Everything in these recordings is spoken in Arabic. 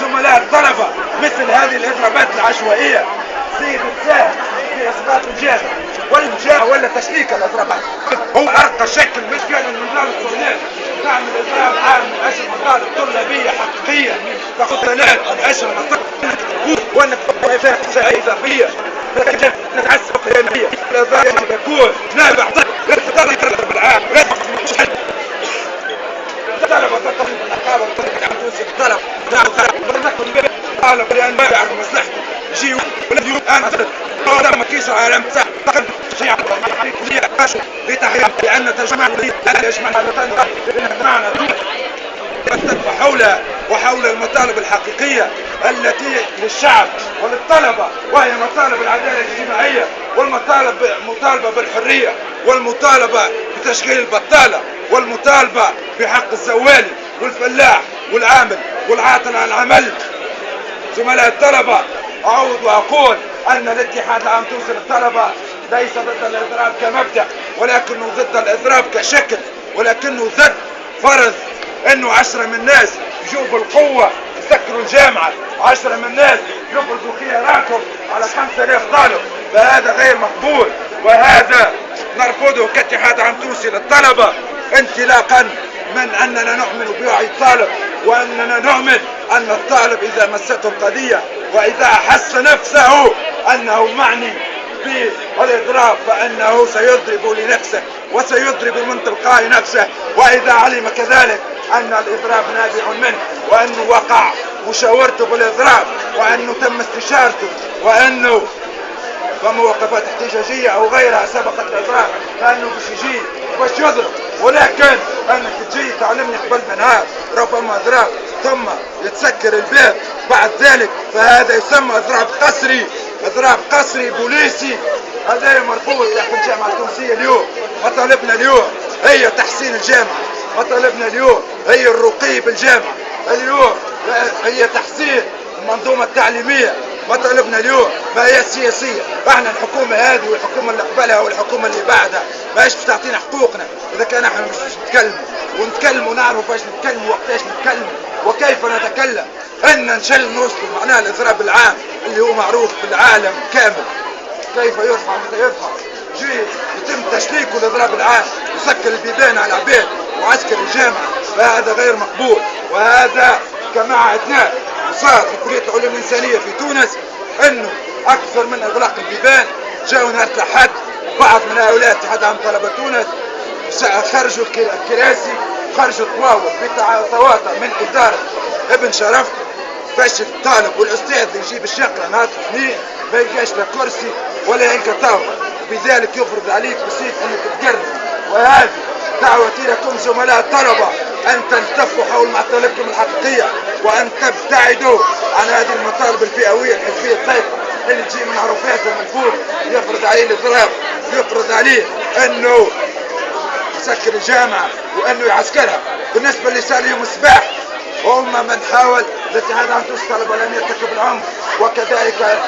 زملاء الطلبة مثل هذه الإضرابات العشوائية زيد تساهم في إسقاط الجامعة ولا تشكيك الإضرابات. هو أرقى شكل مش كان النضال الصهيوني نعمل إضراب عام من أجل مطالب طلابية حقيقية تأخذ ثلاث من أجل مطالب وأن فيها إضافية نتعسف الجامعية الإضراب يكون نابع للطلبة العام طالب لأن ما يعرف مصلحته يجي ولد أنا ما كيس على مساحة شيء لأن تجمع يجمع معنا حولها وحول المطالب الحقيقية التي للشعب وللطلبة، وهي مطالب العدالة الاجتماعية والمطالبة بالحرية والمطالبة بتشغيل البطالة والمطالبة بحق الزوالي والفلاح والعامل والعاطل عن العمل. زملاء الطلبة أعود وأقول أن الاتحاد العام التونسي للطلبة ليس ضد الإضراب كمبدأ، ولكنه ضد الإضراب كشكل، ولكنه ضد فرض أنه 10 من الناس يجوا بالقوة يسكروا الجامعة، 10 من الناس يفرضوا خياراتهم على 5000 طالب، فهذا غير مقبول، وهذا نرفضه كاتحاد عام تونسي للطلبة انطلاقا من أننا نؤمن بوعي الطالب، وأننا نؤمن أن الطالب إذا مسته القضية وإذا أحس نفسه أنه معني بالإضراب فإنه سيضرب لنفسه وسيضرب من تلقاء نفسه، وإذا علم كذلك أن الإضراب نابع منه وأنه وقع مشاورته بالإضراب وأنه تم استشارته وأنه فمواقفات احتجاجية أو غيرها سبقت الإضراب فأنه باش يجي باش يضرب، ولكن أنك تجي تعلمني قبل منهار ربما إضراب ثم يتسكر الباب بعد ذلك، فهذا يسمى إضراب قسري، إضراب قسري بوليسي. هذا مرفوض تحت الجامعة التونسية اليوم. مطالبنا اليوم هي تحسين الجامعة، مطالبنا اليوم هي الرقي بالجامعة، اليوم هي تحسين المنظومة التعليمية، مطالبنا اليوم ما هي السياسية. احنا الحكومة هذه والحكومة اللي قبلها والحكومة اللي بعدها ماهيش باش تعطينا حقوقنا اذا كان احنا مش نتكلموا ونعرفوا باش نتكلموا وقتاش نتكلموا وكيف نتكلم. ان نشل نوصلوا معناه الاضراب العام اللي هو معروف في العالم كامل كيف يرفع متى يرفع، يتم تشليكه الاضراب العام يسكر البيبان على العباد وعسكر الجامعة، فهذا غير مقبول. وهذا كما عهدناه وصار في كلية العلوم الإنسانية في تونس انه اكثر من اغلاق البيبان. جاءوا نهار الأحد بعض من هؤلاء اتحاد عام طلبة تونس خرجوا الكراسي، خرجوا الطواوة بتواطؤ من إدارة ابن شرف باش الطالب والأستاذ يجيب الشقة نهار الاثنين ما يلقاش لا كرسي ولا يلقى طاولة، وبذلك يفرض عليك بسيط انك تقرب. وهذه دعوتي لكم زملاء الطلبة ان تلتفوا حول مطالبكم الحقيقية وان تبتعدوا عن هذه المطالب الفئوية الحزبية الضيقة اللي تجي من عرفات المنفوذ يفرض عليه الاضراب، يفرض عليه انه يسكر الجامعة وانه يعسكرها. بالنسبة اللي صار اليوم الصباح هم من حاول الاتحاد عام تونسي الطلبة لم يرتكب العنف، وكذلك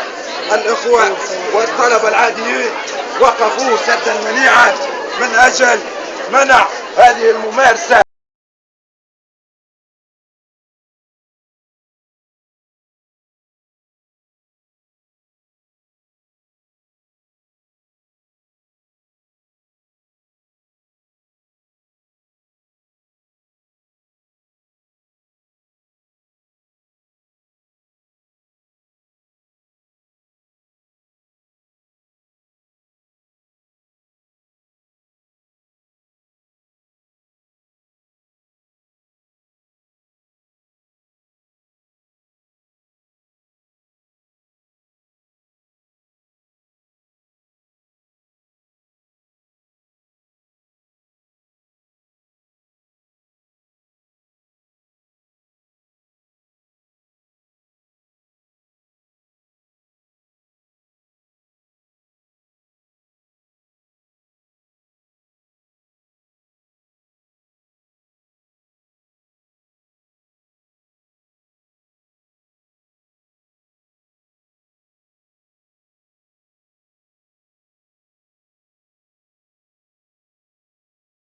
الإخوة والطلبة العاديين وقفوا سدا منيعا من أجل منع هذه الممارسة.